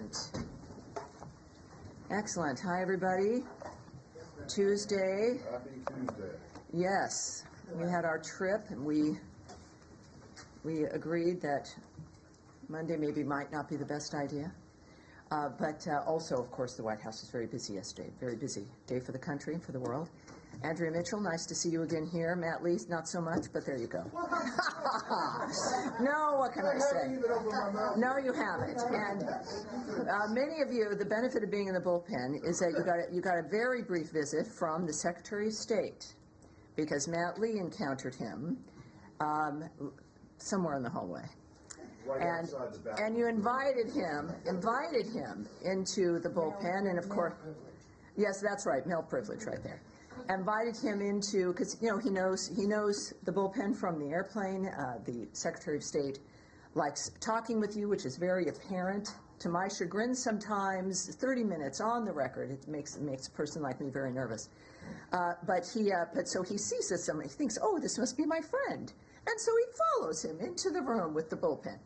Excellent. Excellent. Hi, everybody. Tuesday. Happy Tuesday. Yes, we had our trip, and we agreed that Monday maybe might not be the best idea. But also, of course, the White House was very busy yesterday. Very busy day for the country and for the world. Andrea Mitchell, nice to see you again here. Matt Lee, not so much, but there you go. No, what can I say? No, you haven't. And many of you, the benefit of being in the bullpen is that you got a very brief visit from the Secretary of State, because Matt Lee encountered him somewhere in the hallway. Right and you invited him into the bullpen, and of course, yes, that's right, male privilege right there. Invited him into, because he knows the bullpen from the airplane. The Secretary of State likes talking with you, which is very apparent. To my chagrin, sometimes 30 minutes on the record, it makes a person like me very nervous. But so he sees this, and he thinks, oh, this must be my friend. And so he follows him into the room with the bullpen.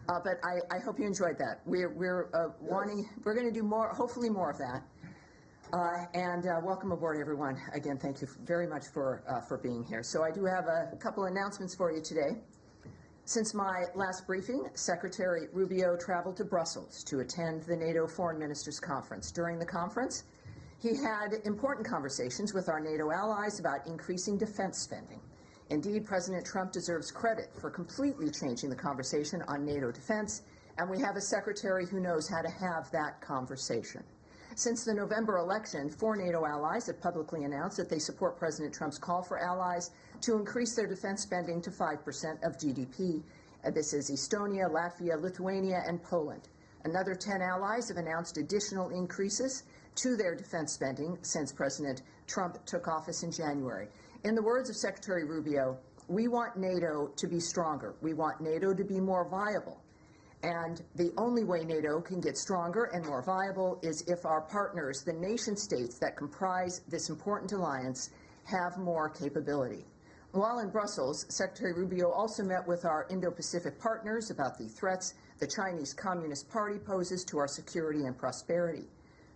But I hope you enjoyed that. We're going to do more, hopefully more of that. And welcome aboard, everyone. Again, thank you very much for being here. So I do have a couple announcements for you today. Since my last briefing, Secretary Rubio traveled to Brussels to attend the NATO Foreign Ministers Conference. During the conference, he had important conversations with our NATO allies about increasing defense spending. Indeed, President Trump deserves credit for completely changing the conversation on NATO defense, and we have a secretary who knows how to have that conversation. Since the November election, 4 NATO allies have publicly announced that they support President Trump's call for allies to increase their defense spending to 5% of GDP. This is Estonia, Latvia, Lithuania, and Poland. Another 10 allies have announced additional increases to their defense spending since President Trump took office in January. In the words of Secretary Rubio, we want NATO to be stronger. We want NATO to be more viable. And the only way NATO can get stronger and more viable is if our partners, the nation states that comprise this important alliance, have more capability. While in Brussels, Secretary Rubio also met with our Indo-Pacific partners about the threats the Chinese Communist Party poses to our security and prosperity.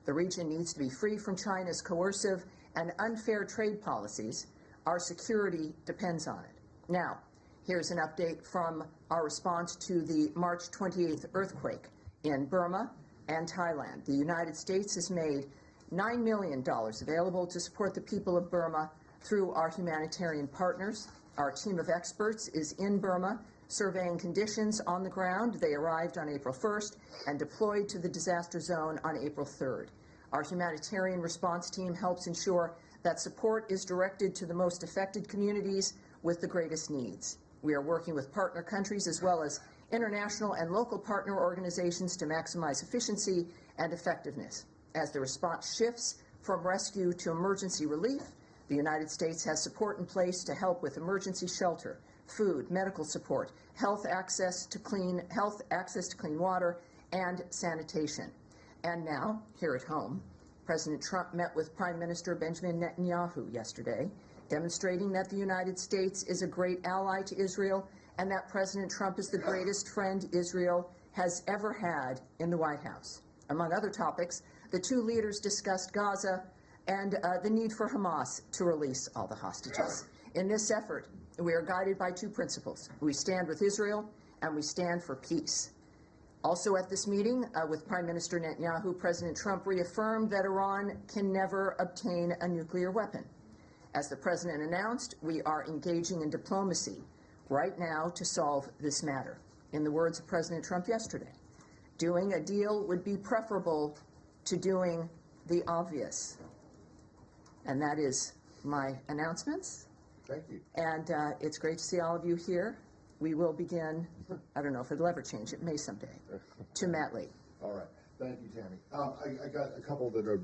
The region needs to be free from China's coercive and unfair trade policies. Our security depends on it. Now, here's an update from our response to the March 28th earthquake in Burma and Thailand. The United States has made $9 million available to support the people of Burma through our humanitarian partners. Our team of experts is in Burma surveying conditions on the ground. They arrived on April 1st and deployed to the disaster zone on April 3rd. Our humanitarian response team helps ensure that support is directed to the most affected communities with the greatest needs. We are working with partner countries as well as international and local partner organizations to maximize efficiency and effectiveness. As the response shifts from rescue to emergency relief, the United States has support in place to help with emergency shelter, food, medical support, health access to clean water, and sanitation. And now, here at home, President Trump met with Prime Minister Benjamin Netanyahu yesterday, demonstrating that the United States is a great ally to Israel and that President Trump is the greatest friend Israel has ever had in the White House. Among other topics, the two leaders discussed Gaza and the need for Hamas to release all the hostages. In this effort, we are guided by 2 principles. We stand with Israel and we stand for peace. Also at this meeting with Prime Minister Netanyahu, President Trump reaffirmed that Iran can never obtain a nuclear weapon. As the president announced, we are engaging in diplomacy right now to solve this matter. In the words of President Trump yesterday, doing a deal would be preferable to doing the obvious. And that is my announcements. Thank you. And it's great to see all of you here. We will begin, I don't know if it'll ever change, it may someday, to Matt Lee. All right. Thank you, Tammy. I got a couple that are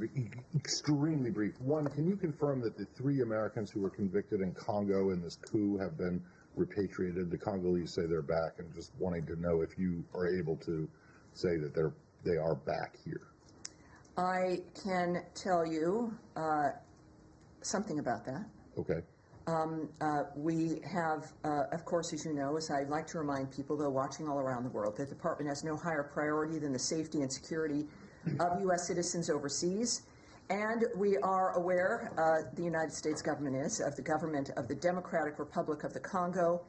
extremely brief. One, can you confirm that the 3 Americans who were convicted in Congo in this coup have been repatriated? The Congolese say they're back, and just wanting to know if you are able to say that they are back here. I can tell you something about that. Okay. We have, of course, as you know, as I like to remind people, though, watching all around the world, the Department has no higher priority than the safety and security of U.S. citizens overseas. And we are aware, the United States government is, of the government of the Democratic Republic of the Congo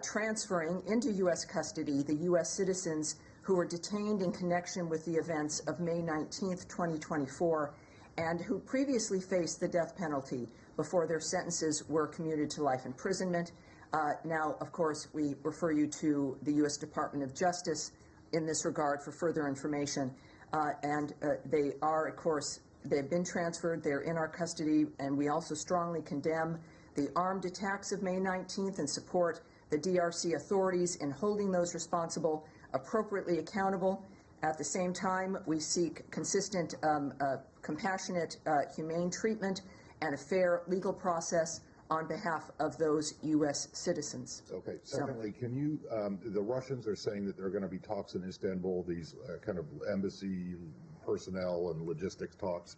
transferring into U.S. custody the U.S. citizens who were detained in connection with the events of May 19th, 2024, and who previously faced the death penalty before their sentences were commuted to life imprisonment. Now, of course, we refer you to the U.S. Department of Justice in this regard for further information. They are, of course, they've been transferred, they're in our custody, and we also strongly condemn the armed attacks of May 19th and support the DRC authorities in holding those responsible appropriately accountable. At the same time, we seek consistent, compassionate, humane treatment and a fair legal process on behalf of those U.S. citizens. Okay. Secondly, can you, the Russians are saying that there are going to be talks in Istanbul, these kind of embassy personnel and logistics talks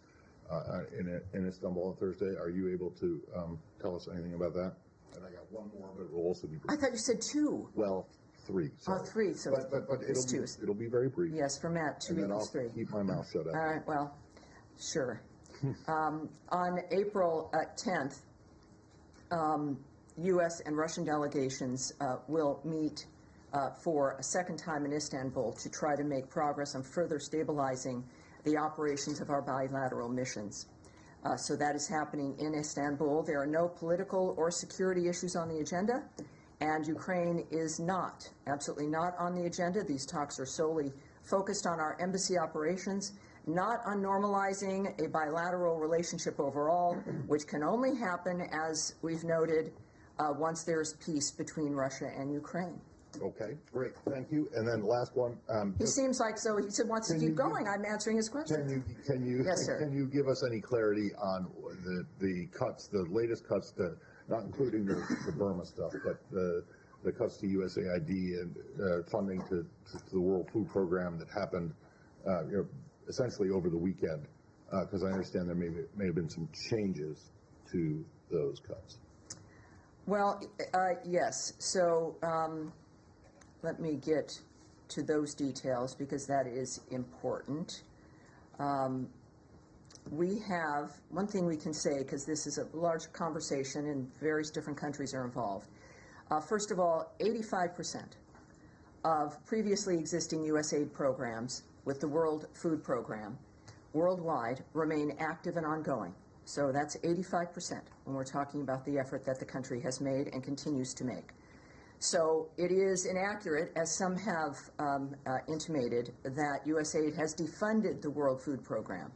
in Istanbul on Thursday. Are you able to tell us anything about that? And I got one more, but it will also be brief. I thought you said two. Well, three. Sorry. Oh, three. So but it'll be very brief. Yes, for Matt, 2 equals 3. Keep my mouth shut up. All right. Well, sure. On April 10th, U.S. and Russian delegations will meet for a second time in Istanbul to try to make progress on further stabilizing the operations of our bilateral missions. So that is happening in Istanbul. There are no political or security issues on the agenda, and Ukraine is not, absolutely not on the agenda. These talks are solely focused on our embassy operations, not on normalizing a bilateral relationship overall, which can only happen, as we've noted, once there's peace between Russia and Ukraine. Okay, great, thank you. And then last one. He seems like so. He said wants to keep going. I'm answering his question. Yes, sir. Can you give us any clarity on the cuts, the latest cuts, not including the Burma stuff, but the cuts to USAID and funding to the World Food Program that happened, essentially over the weekend? Because I understand there may have been some changes to those cuts. Well, yes. So let me get to those details because that is important. We have, one thing we can say, because this is a large conversation and various different countries are involved. First of all, 85% of previously existing USAID programs with the World Food Program worldwide remain active and ongoing. So that's 85% when we're talking about the effort that the country has made and continues to make. So it is inaccurate, as some have intimated, that USAID has defunded the World Food Program.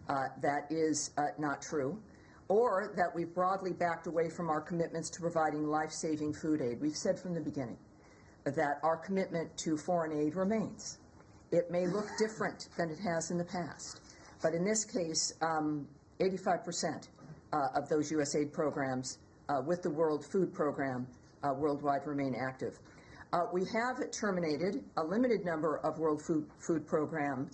That is not true. Or that we've broadly backed away from our commitments to providing life-saving food aid. We've said from the beginning that our commitment to foreign aid remains. It may look different than it has in the past, but in this case, 85% of those USAID programs with the World Food Program worldwide remain active. We have terminated a limited number of World Food Program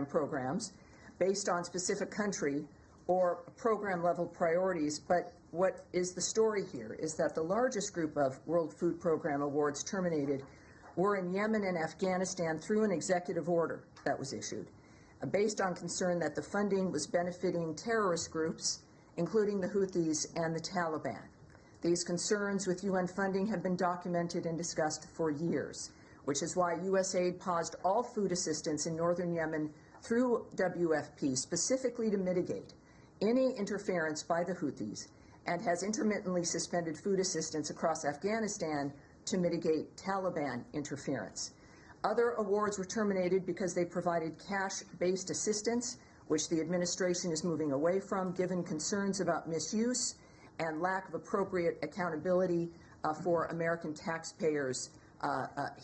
programs based on specific country or program-level priorities, but what is the story here is that the largest group of World Food Program awards terminated were in Yemen and Afghanistan through an executive order that was issued, based on concern that the funding was benefiting terrorist groups, including the Houthis and the Taliban. These concerns with UN funding have been documented and discussed for years, which is why USAID paused all food assistance in northern Yemen through WFP specifically to mitigate any interference by the Houthis, and has intermittently suspended food assistance across Afghanistan to mitigate Taliban interference. Other awards were terminated because they provided cash-based assistance, which the administration is moving away from, given concerns about misuse and lack of appropriate accountability for American taxpayers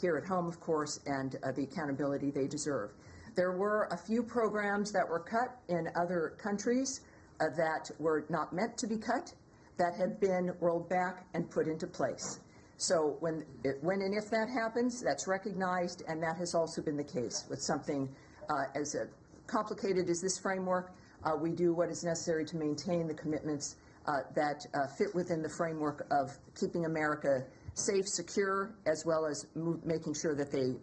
here at home, of course, and the accountability they deserve. There were a few programs that were cut in other countries that were not meant to be cut, that have been rolled back and put into place. So when and if that happens, that's recognized, and that has also been the case with something as complicated as this framework. We do what is necessary to maintain the commitments that fit within the framework of keeping America safe, secure, as well as making sure that they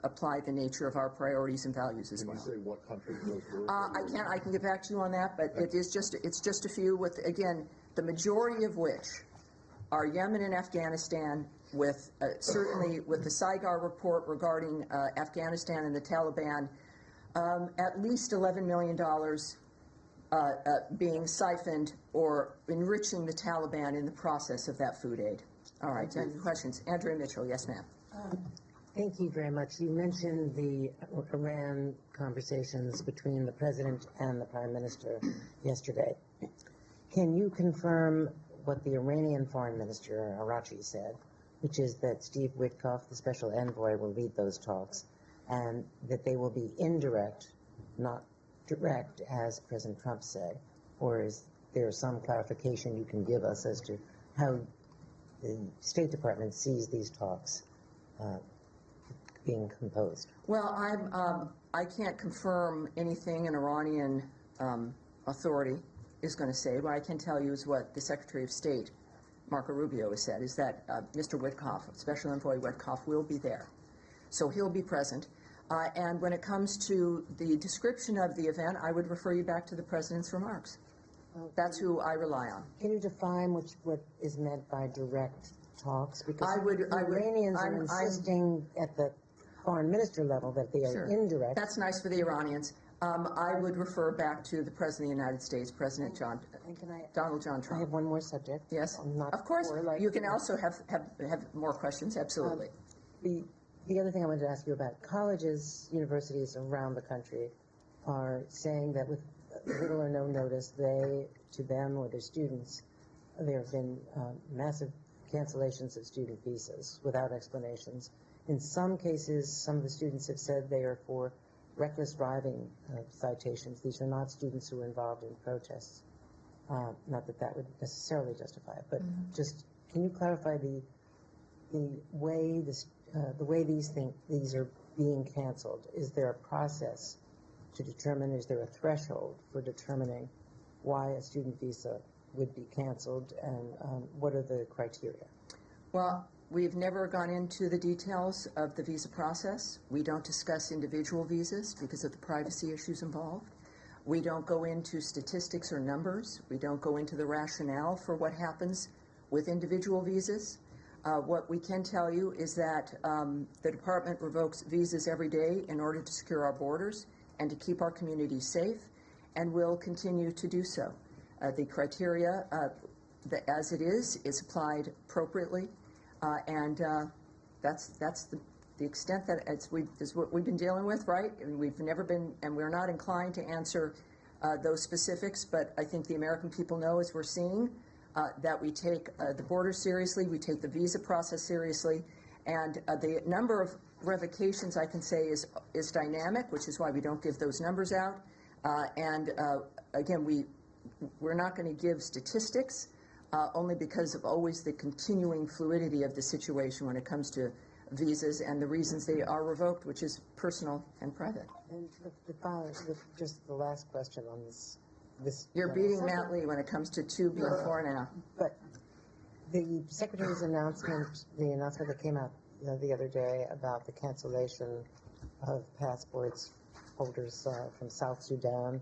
apply the nature of our priorities and values as well. Can you say what countries those were? I can get back to you on that, but it's just a few, with, again, the majority of which are Yemen and Afghanistan, with certainly with the Saigar report regarding Afghanistan and the Taliban, at least $11 million being siphoned or enriching the Taliban in the process of that food aid. All right, any questions? Andrea Mitchell, yes, ma'am. Thank you very much. You mentioned the Iran conversations between the President and the Prime Minister yesterday. Can you confirm what the Iranian Foreign Minister, Arachi, said, which is that Steve Witkoff, the Special Envoy, will lead those talks, and that they will be indirect, not direct, as President Trump said? Or is there some clarification you can give us as to how the State Department sees these talks being composed? Well, I can't confirm anything an Iranian authority is going to say. What I can tell you is what the Secretary of State, Marco Rubio, has said, is that Mr. Witkoff, Special Envoy Witkoff, will be there. So he'll be present. And when it comes to the description of the event, I would refer you back to the President's remarks. That's who I rely on. Can you define what is meant by direct talks? Because the Iranians are insisting at the foreign minister level that they are indirect. That's nice for the Iranians. I would refer back to the President of the United States, President Donald John Trump. I have one more subject. Yes, of course. You can also have more questions, absolutely. The other thing I wanted to ask you about, colleges, universities around the country are saying that with little or no notice, to them or their students, there have been massive cancellations of student visas without explanations. In some cases, some of the students have said they are for reckless driving citations. These are not students who are involved in protests. Not that that would necessarily justify it, but just can you clarify the way these are being canceled? Is there a process to determine, is there a threshold for determining why a student visa would be canceled, and what are the criteria? Well, we've never gone into the details of the visa process. We don't discuss individual visas because of the privacy issues involved. We don't go into statistics or numbers. We don't go into the rationale for what happens with individual visas. What we can tell you is that the department revokes visas every day in order to secure our borders and to keep our communities safe, and will continue to do so. The criteria, as it is applied appropriately, and that's the extent that is what we've been dealing with, right? And we've never been, and we're not inclined to answer those specifics, but I think the American people know, as we're seeing, that we take the border seriously, we take the visa process seriously, and the number of revocations, I can say, is dynamic, which is why we don't give those numbers out. Again, we're not going to give statistics, only because of always the continuing fluidity of the situation when it comes to visas and the reasons they are revoked, which is personal and private. And just the last question on this. You're beating Matt Lee when it comes to 2 being 4 now. But the Secretary's announcement, the announcement that came out the other day about the cancellation of passports holders from South Sudan,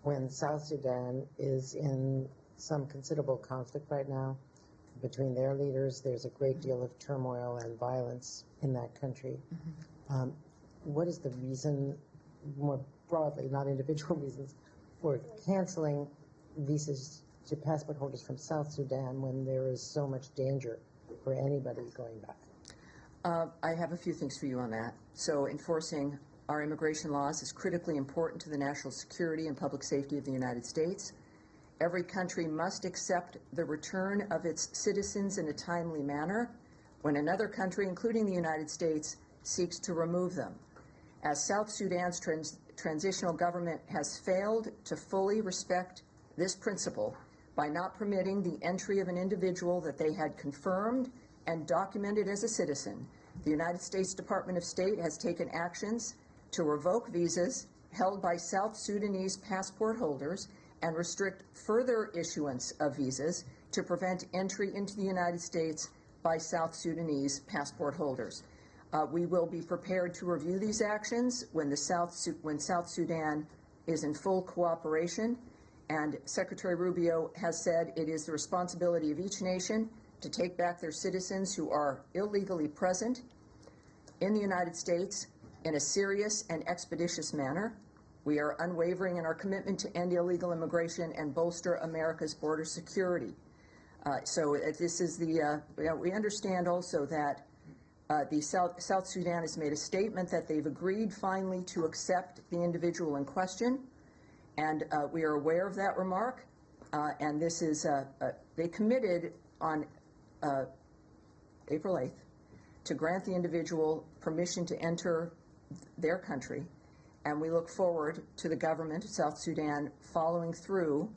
when South Sudan is in some considerable conflict right now between their leaders. There's a great deal of turmoil and violence in that country. What is the reason, more broadly, not individual reasons, for canceling visas to passport holders from South Sudan when there is so much danger for anybody going back? I have a few things for you on that. So enforcing our immigration laws is critically important to the national security and public safety of the United States. Every country must accept the return of its citizens in a timely manner when another country, including the United States, seeks to remove them. As South Sudan's transitional government has failed to fully respect this principle by not permitting the entry of an individual that they had confirmed and documented as a citizen, the United States Department of State has taken actions to revoke visas held by South Sudanese passport holders and restrict further issuance of visas to prevent entry into the United States by South Sudanese passport holders. We will be prepared to review these actions when South Sudan is in full cooperation, and Secretary Rubio has said it is the responsibility of each nation to take back their citizens who are illegally present in the United States in a serious and expeditious manner. We are unwavering in our commitment to end illegal immigration and bolster America's border security. This is the, we understand also that the South Sudan has made a statement that they've agreed finally to accept the individual in question, and we are aware of that remark, and this is, they committed on April 8th to grant the individual permission to enter their country, and we look forward to the government of South Sudan following through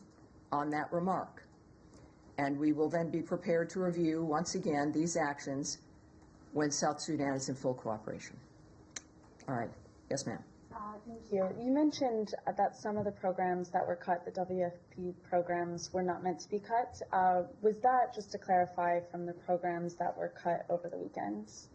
on that remark. And we will then be prepared to review, once again, these actions when South Sudan is in full cooperation. All right. Yes, ma'am. Thank you. You mentioned that some of the programs that were cut, the WFP programs, were not meant to be cut. Was that, just to clarify, from the programs that were cut over the weekends?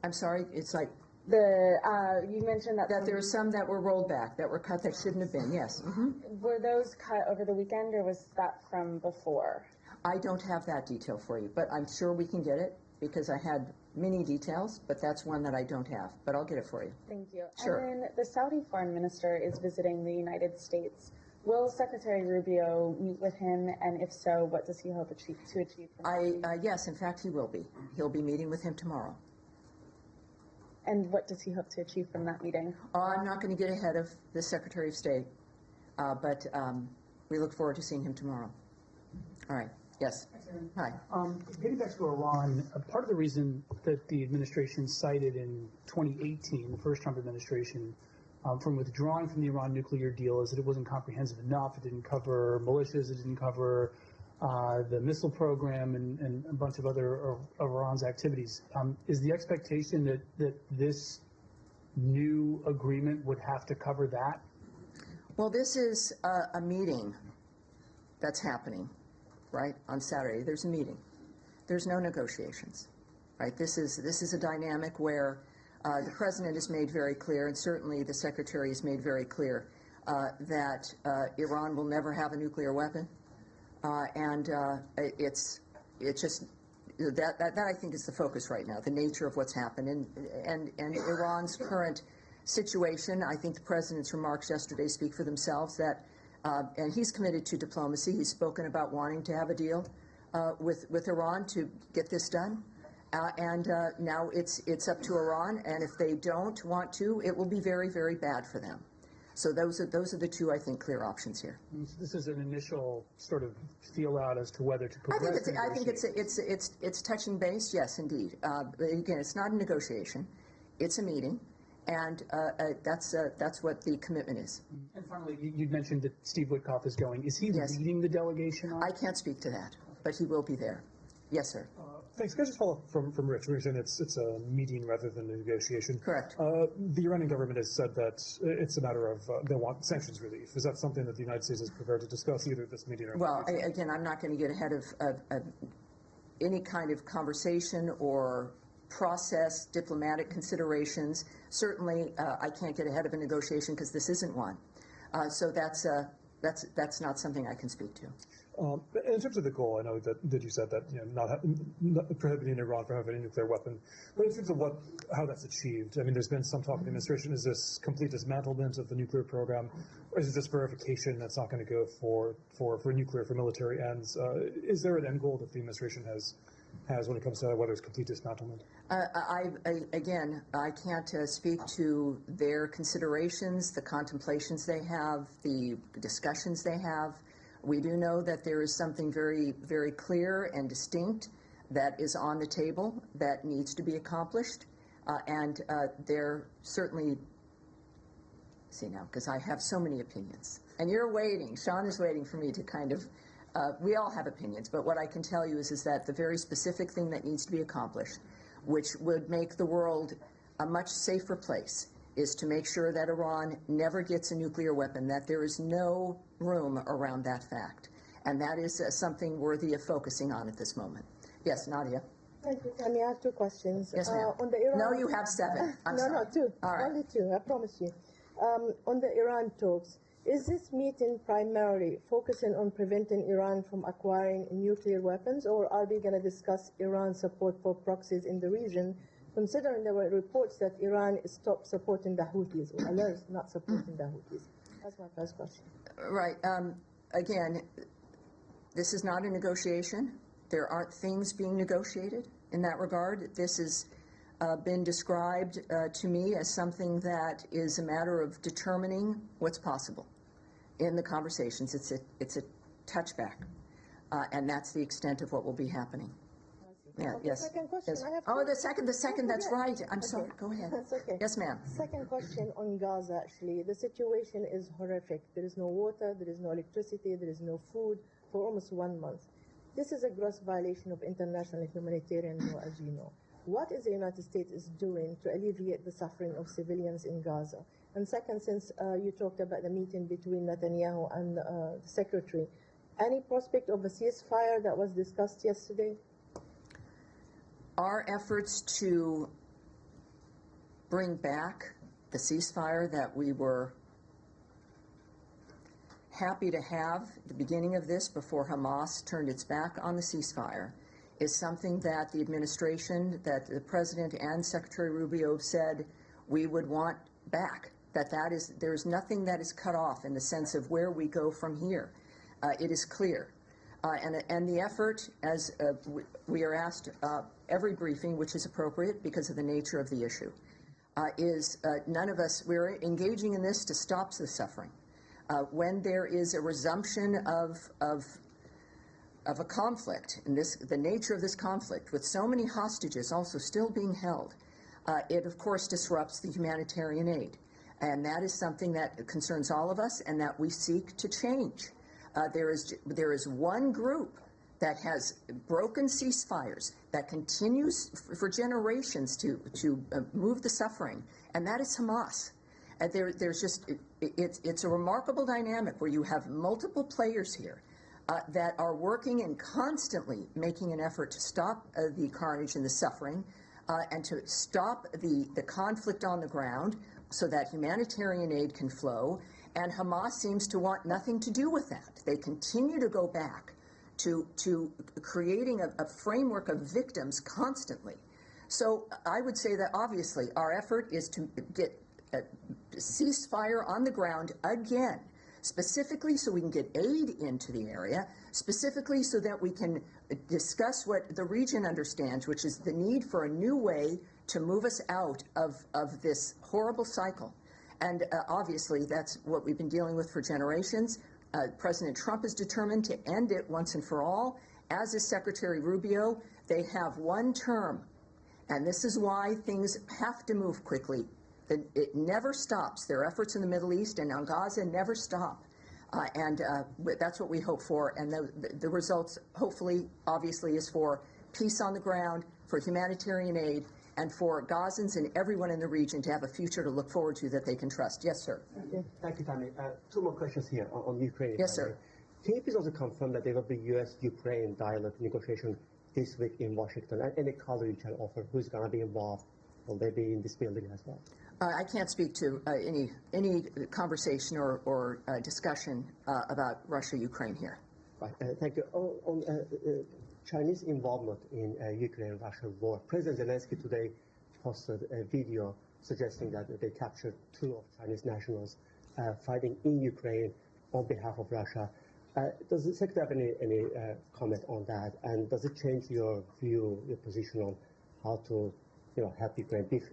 I'm sorry, it's like you mentioned that there were some that were rolled back, that were cut that shouldn't have been, yes. Mm-hmm. Were those cut over the weekend, or was that from before? I don't have that detail for you, but I'm sure we can get it because I had many details, but that's one that I don't have, but I'll get it for you. Thank you. Sure. And then the Saudi foreign minister is visiting the United States. Will Secretary Rubio meet with him, and if so, what does he hope to achieve from that? Yes, in fact, he will be. He'll be meeting with him tomorrow. And what does he hope to achieve from that meeting? I'm not going to get ahead of the Secretary of State, but we look forward to seeing him tomorrow. All right. Yes. Hi. Getting back to Iran, part of the reason that the administration cited in 2018, the first Trump administration, from withdrawing from the Iran nuclear deal is that it wasn't comprehensive enough. It didn't cover militias. It didn't cover the missile program and a bunch of other Iran's activities. Is the expectation that this new agreement would have to cover that? Well, this is a meeting that's happening, right, on Saturday. There's a meeting. There's no negotiations, right? This is a dynamic where the president has made very clear, and certainly the secretary has made very clear, that Iran will never have a nuclear weapon. It's just that I think is the focus right now, the nature of what's happened, and Iran's current situation. I think the president's remarks yesterday speak for themselves. That and he's committed to diplomacy. He's spoken about wanting to have a deal with Iran to get this done, and now it's up to Iran. And if they don't want to, it will be very, very bad for them. So those are the two, I think, clear options here. This is an initial sort of feel out as to whether to progress. I think it's touching base. Yes, indeed. Again, it's not a negotiation; it's a meeting, and that's what the commitment is. And finally, you mentioned that Steve Witkoff is going. Is he leading the delegation? I can't speak to that, but he will be there. Yes, sir. Thanks. Can I just follow up from Rich? We're saying it's a meeting rather than a negotiation. Correct. The Iranian government has said that it's a matter of they want sanctions relief. Is that something that the United States is prepared to discuss either at this meeting or? Well, again, I'm not going to get ahead of any kind of conversation or process, diplomatic considerations. Certainly, I can't get ahead of a negotiation because this isn't one. So that's not something I can speak to. In terms of the goal, I know that you said that not prohibiting Iran from having a nuclear weapon, but in terms of how that's achieved, I mean, there's been some talk in the administration. Is this complete dismantlement of the nuclear program, or is it just verification that's not going to go for nuclear for military ends? Is there an end goal that the administration has when it comes to whether it's complete dismantlement? I can't speak to their considerations, the contemplations they have, the discussions they have. We do know that there is something very, very clear and distinct that is on the table that needs to be accomplished, and they're certainly, see now, because I have so many opinions, and you're waiting, Sean is waiting for me to kind of, we all have opinions, but what I can tell you is that the very specific thing that needs to be accomplished, which would make the world a much safer place, is to make sure that Iran never gets a nuclear weapon, that there is no room around that fact. And that is something worthy of focusing on at this moment. Yes, Nadia? Thank you, Tammy. I have two questions. Yes, ma'am. On the Iran... No, you have 7. I'm no, sorry. no, 2. All right. Only 2, I promise you. On the Iran talks, is this meeting primarily focusing on preventing Iran from acquiring nuclear weapons, or are they going to discuss Iran's support for proxies in the region, considering there were reports that Iran stopped supporting the Houthis, or alleged not supporting the Houthis? That's my first question. Right. Again, this is not a negotiation. There aren't things being negotiated in that regard. This has been described to me as something that is a matter of determining what's possible in the conversations. It's a touchback, and that's the extent of what will be happening. Yeah, Okay, yes. second question. Yes. I have Oh, two. the second, that's Okay. right. I'm Okay. sorry. Go ahead. That's okay. Yes, ma'am. Second question on Gaza, actually. The situation is horrific. There is no water, there is no electricity, there is no food for almost 1 month. This is a gross violation of international humanitarian law, as you know. What is the United States doing to alleviate the suffering of civilians in Gaza? And second, since you talked about the meeting between Netanyahu and the secretary, any prospect of a ceasefire that was discussed yesterday? Our efforts to bring back the ceasefire that we were happy to have at the beginning of this, before Hamas turned its back on the ceasefire, is something that the administration, that the President and Secretary Rubio have said we would want back. There's nothing that is cut off in the sense of where we go from here. It is clear. And the effort, as we are asked every briefing, which is appropriate because of the nature of the issue, is none of us, we're engaging in this to stop the suffering. When there is a resumption of a conflict, and the nature of this conflict, with so many hostages also still being held, it of course disrupts the humanitarian aid. And that is something that concerns all of us and that we seek to change. There is one group that has broken ceasefires, that continues for generations to move the suffering, and that is Hamas. It's a remarkable dynamic where you have multiple players here that are working and constantly making an effort to stop the carnage and the suffering, and to stop the conflict on the ground so that humanitarian aid can flow. And Hamas seems to want nothing to do with that. They continue to go back to creating a framework of victims constantly. So I would say that obviously our effort is to get a ceasefire on the ground again, specifically so we can get aid into the area, specifically so that we can discuss what the region understands, which is the need for a new way to move us out of this horrible cycle. And obviously, that's what we've been dealing with for generations. President Trump is determined to end it once and for all, as is Secretary Rubio. They have one term, and this is why things have to move quickly. It never stops. Their efforts in the Middle East and on Gaza never stop. And that's what we hope for. And the results, hopefully, obviously, is for peace on the ground, for humanitarian aid, and for Gazans and everyone in the region to have a future to look forward to that they can trust. Yes, sir. Thank you, Tammy. 2 more questions here on Ukraine. Yes, sir. Can you please also confirm that there will be U.S.-Ukraine dialogue negotiation this week in Washington? And any color you can offer, who's going to be involved? Will they be in this building as well? I can't speak to any conversation or discussion about Russia-Ukraine here. Right. Thank you. On Chinese involvement in Ukraine-Russia war, President Zelensky today posted a video suggesting that they captured 2 of Chinese nationals fighting in Ukraine on behalf of Russia. Does the Secretary have any comment on that? And does it change your view, your position on how to help Ukraine, beef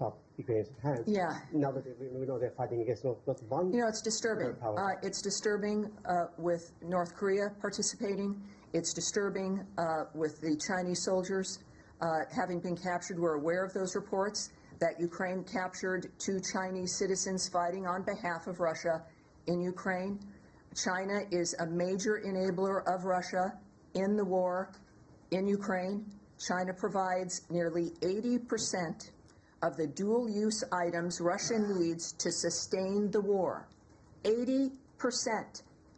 up Ukraine's hands? Yeah. Now that we know they're fighting against not one. It's disturbing. It's disturbing with North Korea participating. It's disturbing with the Chinese soldiers having been captured. We're aware of those reports that Ukraine captured 2 Chinese citizens fighting on behalf of Russia in Ukraine. China is a major enabler of Russia in the war in Ukraine. China provides nearly 80% of the dual-use items Russia needs to sustain the war. 80%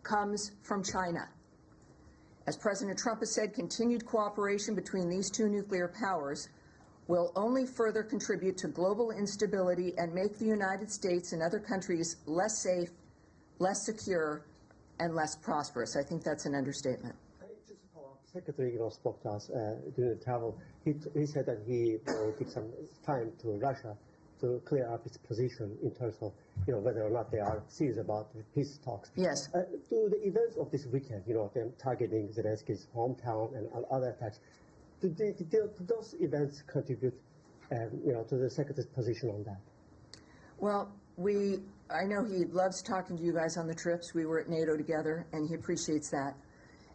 comes from China. As President Trump has said, continued cooperation between these two nuclear powers will only further contribute to global instability and make the United States and other countries less safe, less secure, and less prosperous. I think that's an understatement. Just to follow up, Secretary spoke to us during the travel. He said that he will give some time to Russia to clear up its position in terms of whether or not they are serious about the peace talks. Yes. Do the events of this weekend, them targeting Zelensky's hometown and other attacks, do those events contribute, to the Secretary's position on that? Well, I know he loves talking to you guys on the trips. We were at NATO together, and he appreciates that.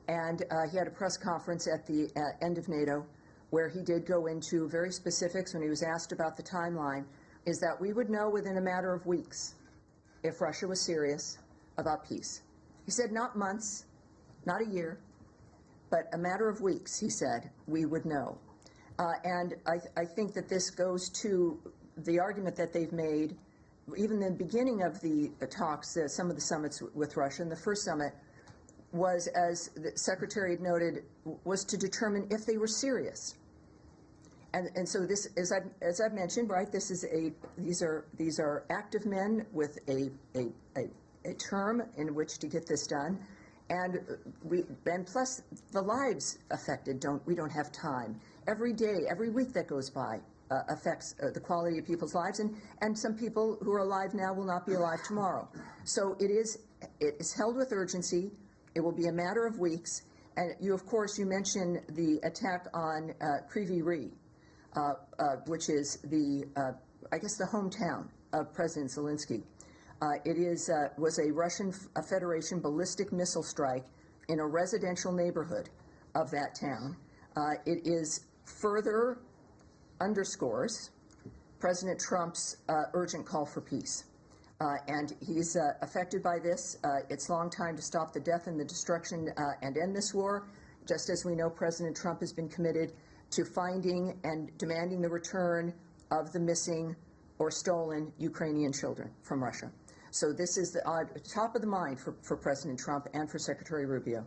And he had a press conference at the end of NATO where he did go into very specifics when he was asked about the timeline, is that we would know within a matter of weeks if Russia was serious about peace. He said not months, not a year, but a matter of weeks, he said, we would know. And I think that this goes to the argument that they've made, even in the beginning of the talks, some of the summits with Russia, and the first summit was, as the Secretary had noted, was to determine if they were serious. And so this, as I've mentioned, right, these are active men with a term in which to get this done, and plus the lives affected. We don't have time. Every day, every week that goes by affects the quality of people's lives, and some people who are alive now will not be alive tomorrow. So it is held with urgency. It will be a matter of weeks. And of course, you mentioned the attack on Kryvyi Rih. Which is I guess the hometown of President Zelensky. It was a Russian Federation ballistic missile strike in a residential neighborhood of that town. It is further underscores President Trump's urgent call for peace. And he's affected by this. It's long time to stop the death and the destruction and end this war. Just as we know, President Trump has been committed to finding and demanding the return of the missing or stolen Ukrainian children from Russia. So this is the top of the mind for President Trump and for Secretary Rubio.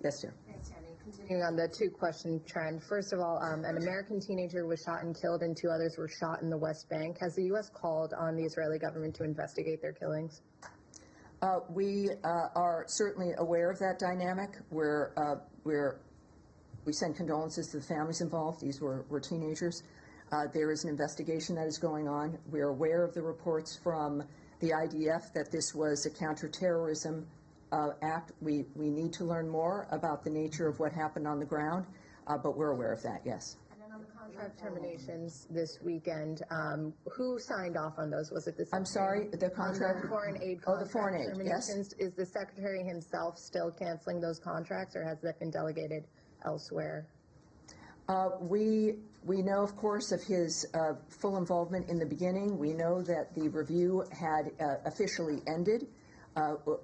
Yes, dear. Thanks, Tammy. Continuing on the two-question trend. First of all, an American teenager was shot and killed and 2 others were shot in the West Bank. Has the U.S. called on the Israeli government to investigate their killings? We are certainly aware of that dynamic. We send condolences to the families involved. These were teenagers. There is an investigation that is going on. We are aware of the reports from the IDF that this was a counterterrorism act. We need to learn more about the nature of what happened on the ground, but we're aware of that, yes. And then on the contract terminations this weekend, who signed off on those? Was it the Secretary? I'm sorry, the contract? On the foreign aid contract. Oh, the foreign aid, terminations. yes. Is the Secretary himself still canceling those contracts, or has that been delegated elsewhere? We know, of course, of his full involvement in the beginning. We know that the review had officially ended.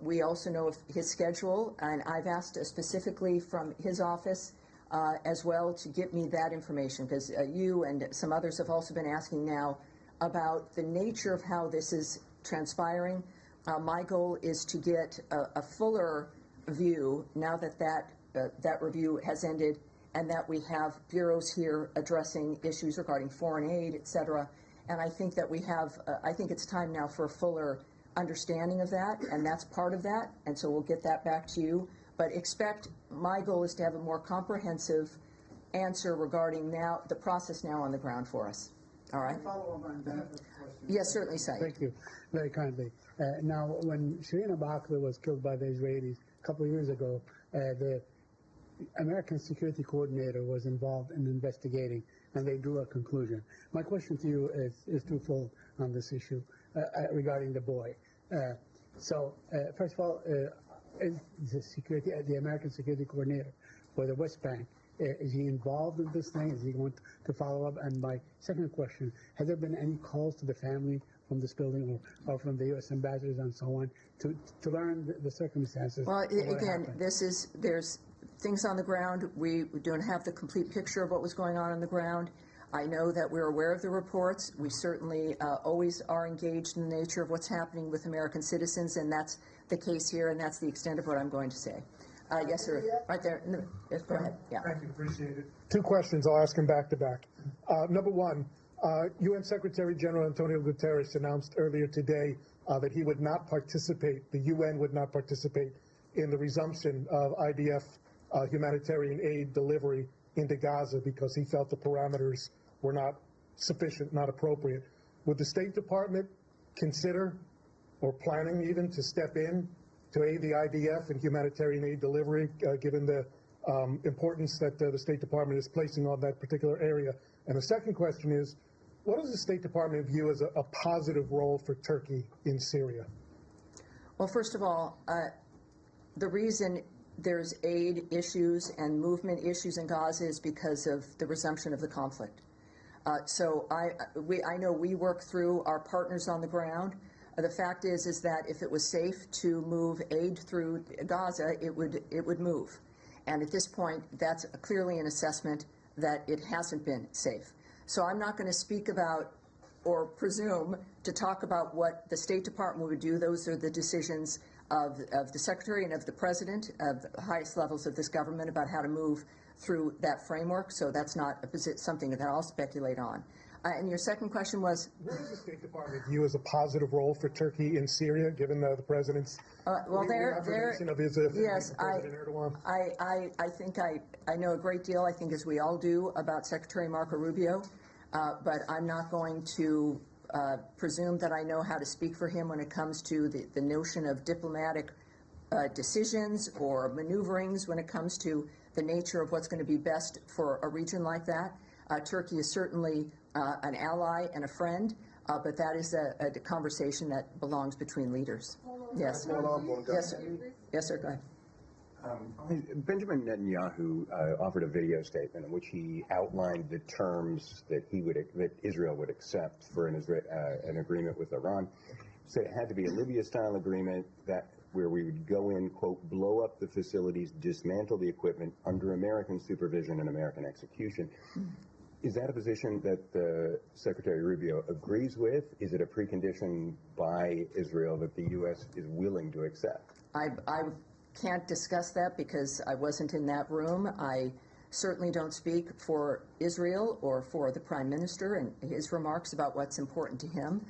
We also know of his schedule, and I've asked specifically from his office as well to get me that information, because you and some others have also been asking now about the nature of how this is transpiring. My goal is to get a fuller view now that that review has ended, and that we have bureaus here addressing issues regarding foreign aid, et cetera. And I think that we have, I think it's time now for a fuller understanding of that, and that's part of that, and so we'll get that back to you. But my goal is to have a more comprehensive answer regarding now, the process now on the ground for us. All right? Follow up on Jennifer's question. Yes, certainly, Saeed. Thank you, very kindly. Now, when Shireen Abu Akleh was killed by the Israelis a couple of years ago, the American security coordinator was involved in investigating, and they drew a conclusion. My question to you is twofold on this issue regarding the boy. First of all, is the American security coordinator for the West Bank, is he involved in this thing? Is he going to follow up? And my second question, has there been any calls to the family from this building or from the U.S. ambassadors and so on to learn the circumstances? Well, again, there's things on the ground. We don't have the complete picture of what was going on the ground. I know that we're aware of the reports. We certainly always are engaged in the nature of what's happening with American citizens, and that's the case here, and that's the extent of what I'm going to say. Yes, sir. Right there. Yes, go ahead. Yeah. Thank you. Appreciate it. Two questions. I'll ask them back to back. Number one, UN Secretary General Antonio Guterres announced earlier today that he would not participate, the UN would not participate in the resumption of IDF humanitarian aid delivery into Gaza because he felt the parameters were not sufficient, not appropriate. Would the State Department consider, or planning even, to step in to aid the IDF in humanitarian aid delivery, given the importance that the State Department is placing on that particular area? And the second question is, what does the State Department view as a positive role for Turkey in Syria? Well, first of all, the reason there's aid issues and movement issues in Gaza is because of the resumption of the conflict. So I know we work through our partners on the ground. The fact is that if it was safe to move aid through Gaza, it would move. And at this point, that's clearly an assessment that it hasn't been safe. So I'm not going to speak about or presume to talk about what the State Department would do. Those are the decisions of the Secretary and of the President, of the highest levels of this government, about how to move through that framework. So that's not something that I'll speculate on. And your second question was? What does the State Department view as a positive role for Turkey in Syria, given the President's affirmation of his yes, President Erdogan? I think I know a great deal, I think as we all do, about Secretary Marco Rubio, but I'm not going to presume that I know how to speak for him when it comes to the notion of diplomatic decisions or maneuverings when it comes to the nature of what's going to be best for a region like that. Turkey is certainly an ally and a friend, but that is a conversation that belongs between leaders. Yes. Yes, sir. Yes, sir. Go ahead. Benjamin Netanyahu offered a video statement in which he outlined the terms that Israel would accept for an agreement with Iran. So it had to be a Libya-style agreement where we would go in, quote, blow up the facilities, dismantle the equipment under American supervision and American execution. Is that a position that Secretary Rubio agrees with? Is it a precondition by Israel that the U.S. is willing to accept? I can't discuss that because I wasn't in that room. I certainly don't speak for Israel or for the Prime Minister and his remarks about what's important to him.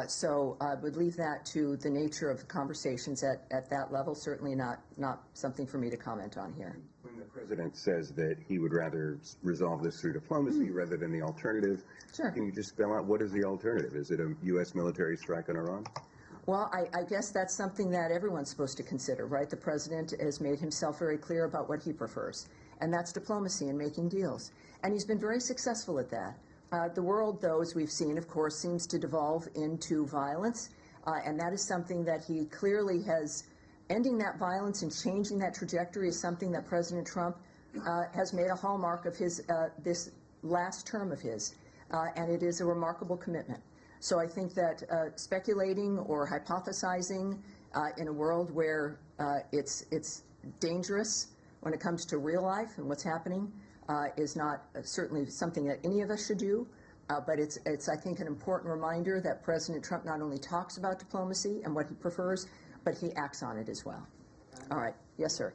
So I would leave that to the nature of conversations at that level, certainly not something for me to comment on here. When the President says that he would rather resolve this through diplomacy rather than the alternative, sure. Can you just spell out what is the alternative? Is it a U.S. military strike on Iran? Well, I guess that's something that everyone's supposed to consider, right? The President has made himself very clear about what he prefers, and that's diplomacy and making deals. And he's been very successful at that. The world, though, as we've seen, of course, seems to devolve into violence, and that is something that he clearly has. Ending that violence and changing that trajectory is something that President Trump has made a hallmark of his this last term of his, and it is a remarkable commitment. So I think that speculating or hypothesizing in a world where it's dangerous when it comes to real life and what's happening is not certainly something that any of us should do. But it's I think an important reminder that President Trump not only talks about diplomacy and what he prefers, but he acts on it as well. All right. Yes, sir.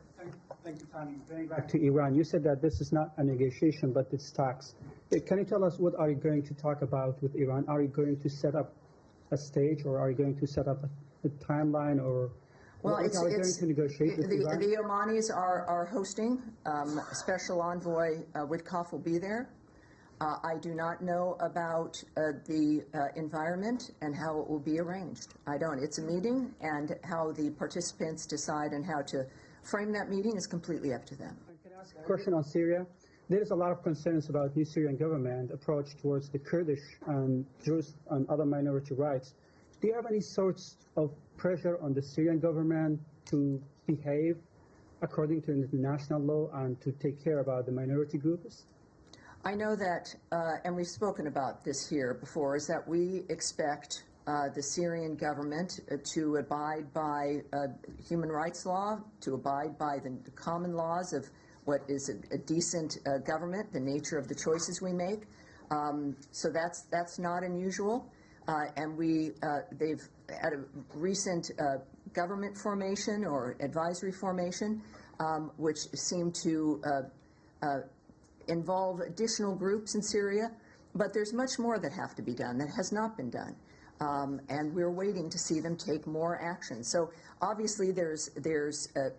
Thank you, Tommy. Going back to Iran, you said that this is not a negotiation, but it's talks. Can you tell us what are you going to talk about with Iran? Are you going to set up a stage, or are you going to set up a timeline, or well, are you going to negotiate with Iran? The Omanis are hosting. Special envoy Witkoff will be there. I do not know about the environment and how it will be arranged. I don't. It's a meeting, and how the participants decide and how to frame that meeting is completely up to them. Can I ask a question on Syria? There is a lot of concerns about the Syrian government approach towards the Kurdish and Jews and other minority rights. Do you have any sorts of pressure on the Syrian government to behave according to international law and to take care about the minority groups? I know that, and we've spoken about this here before, is that we expect the Syrian government to abide by human rights law, to abide by the common laws of what is a decent government, the nature of the choices we make. So that's not unusual. And they've at a recent government formation or advisory formation, which seemed to involve additional groups in Syria. But there's much more that have to be done that has not been done. And we're waiting to see them take more action. So obviously there's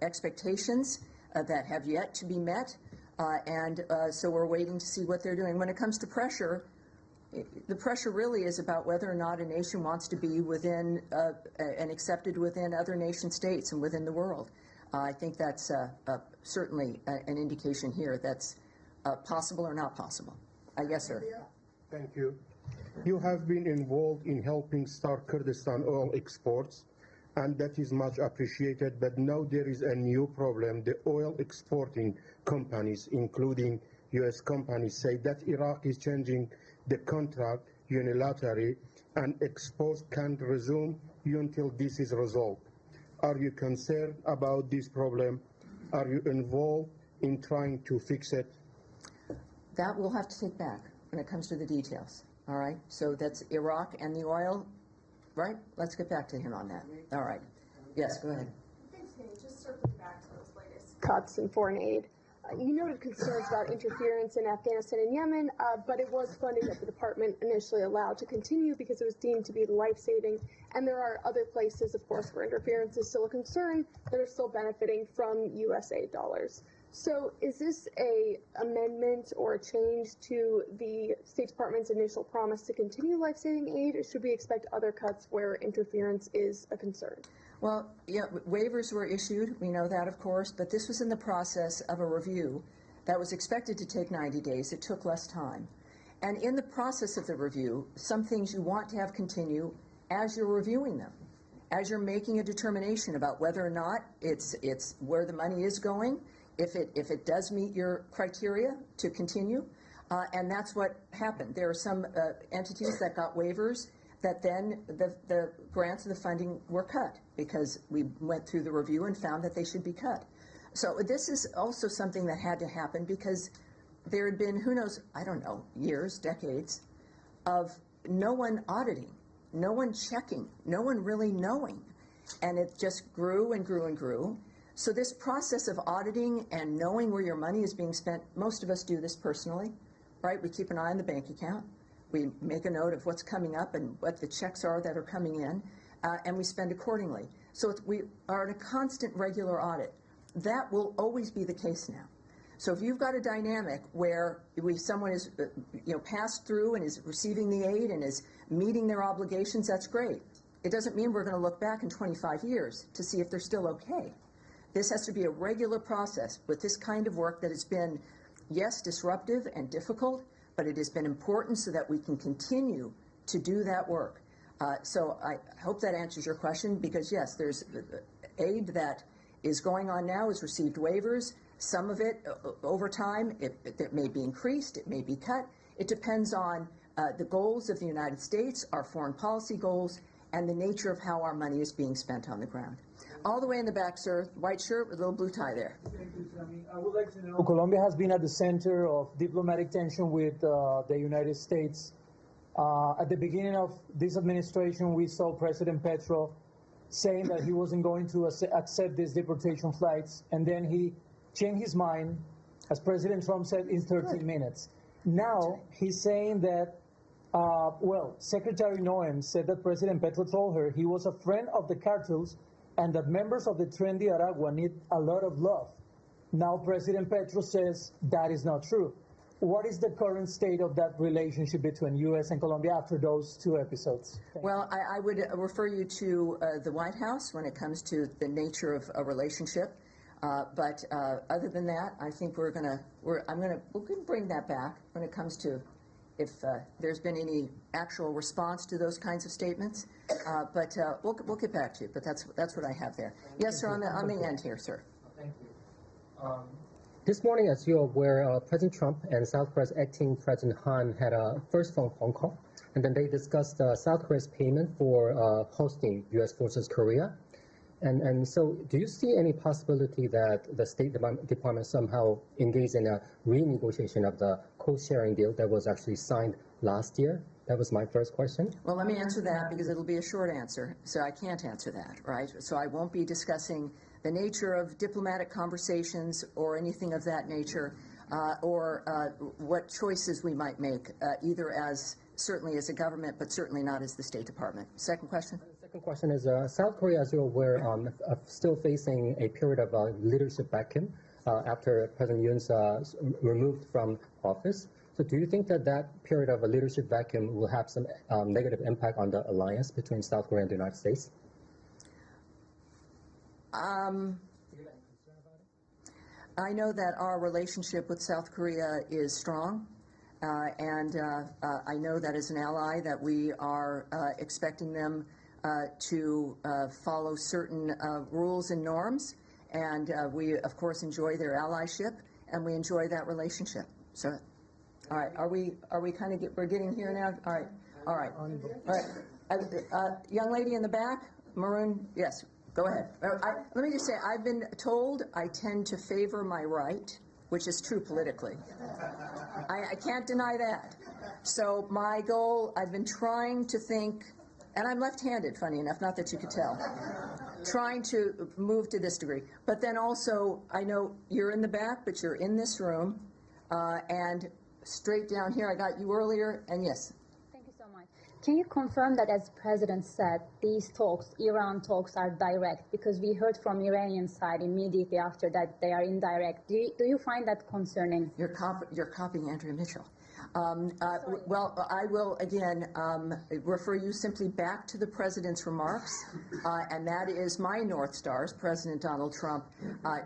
expectations that have yet to be met, and so we're waiting to see what they're doing. When it comes to pressure, the pressure really is about whether or not a nation wants to be within and accepted within other nation states and within the world. I think that's certainly an indication here that's possible or not possible. Yes, sir. Thank you. You have been involved in helping start Kurdistan oil exports, and that is much appreciated, but now there is a new problem. The oil exporting companies, including U.S. companies, say that Iraq is changing the contract unilaterally and exports can't resume until this is resolved. Are you concerned about this problem? Are you involved in trying to fix it? That we'll have to take back when it comes to the details. All right, so that's Iraq and the oil, right? Let's get back to him on that. All right. Yes, go ahead. Thanks, Kenny. Just circling back to those latest cuts in foreign aid. You noted concerns about interference in Afghanistan and Yemen, but it was funding that the department initially allowed to continue because it was deemed to be life-saving. And there are other places, of course, where interference is still a concern that are still benefiting from U.S. aid dollars. So is this a amendment or a change to the State Department's initial promise to continue life-saving aid, or should we expect other cuts where interference is a concern? Well, yeah, waivers were issued. We know that, of course, but this was in the process of a review that was expected to take 90 days. It took less time. And in the process of the review, some things you want to have continue as you're reviewing them, as you're making a determination about whether or not it's where the money is going, if it does meet your criteria to continue, and that's what happened. There are some entities that got waivers that then the grants and the funding were cut because we went through the review and found that they should be cut. So this is also something that had to happen because there had been, who knows, I don't know, years, decades of no one auditing, no one checking, no one really knowing, and it just grew and grew and grew. So this process of auditing and knowing where your money is being spent, most of us do this personally, right? We keep an eye on the bank account. We make a note of what's coming up and what the checks are that are coming in, and we spend accordingly. So we are in a constant regular audit. That will always be the case now. So if you've got a dynamic where someone is passed through and is receiving the aid and is meeting their obligations, that's great. It doesn't mean we're going to look back in 25 years to see if they're still okay. This has to be a regular process with this kind of work that has been, yes, disruptive and difficult, but it has been important so that we can continue to do that work. So I hope that answers your question because, yes, there's aid that is going on now has received waivers. Some of it over time, it may be increased, it may be cut. It depends on the goals of the United States, our foreign policy goals, and the nature of how our money is being spent on the ground. All the way in the back, sir, white shirt with a little blue tie there. Thank you, Tammy. I would like to know, Colombia has been at the center of diplomatic tension with the United States. At the beginning of this administration, we saw President Petro saying that he wasn't going to accept these deportation flights, and then he changed his mind, as President Trump said, in 13 minutes. Now he's saying that, Secretary Noem said that President Petro told her he was a friend of the cartels and that members of the trendy Aragua need a lot of love. Now President Petro says that is not true. What is the current state of that relationship between U.S. and Colombia after those two episodes? Well, I would refer you to the White House when it comes to the nature of a relationship. But other than that, I think we're gonna bring that back when it comes to if there's been any actual response to those kinds of statements. But we'll get back to you. But that's what I have there. Yes, sir. On the end here, sir. Thank you. This morning, as you're aware, President Trump and South Korea's acting President Han had a first phone call, and then they discussed South Korea's payment for hosting U.S. forces Korea. And so do you see any possibility that the State Department somehow engaged in a renegotiation of the co-sharing deal that was actually signed last year? That was my first question. Well, let me answer that because it'll be a short answer, so I can't answer that, right? So I won't be discussing the nature of diplomatic conversations or anything of that nature, or what choices we might make, either as certainly as a government, but certainly not as the State Department. Second question? The second question is, South Korea, as you're aware, still facing a period of leadership vacuum after President Yoon's removed from office. So do you think that that period of a leadership vacuum will have some negative impact on the alliance between South Korea and the United States? I know that our relationship with South Korea is strong, and I know that as an ally that we are expecting them to follow certain rules and norms, and we, of course, enjoy their allyship, and we enjoy that relationship. So, all right, are we kind of we're getting here now? All right. Young lady in the back, maroon, yes. Go ahead. Let me just say, I've been told I tend to favor my right, which is true politically. I can't deny that. So my goal, I've been trying to think, and I'm left-handed, funny enough, not that you could tell, trying to move to this degree. But then also, I know you're in the back, but you're in this room, and straight down here, I got you earlier, and yes. Can you confirm that, as the President said, these talks, Iran talks, are direct? Because we heard from Iranian side immediately after that they are indirect. Do you find that concerning? You're copying Andrea Mitchell. Well, I will, again, refer you simply back to the President's remarks, and that is my North Stars, President Donald Trump,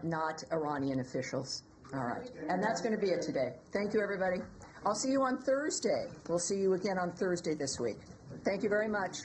not Iranian officials. All right. And that's going to be it today. Thank you, everybody. I'll see you on Thursday. We'll see you again on Thursday this week. Thank you very much.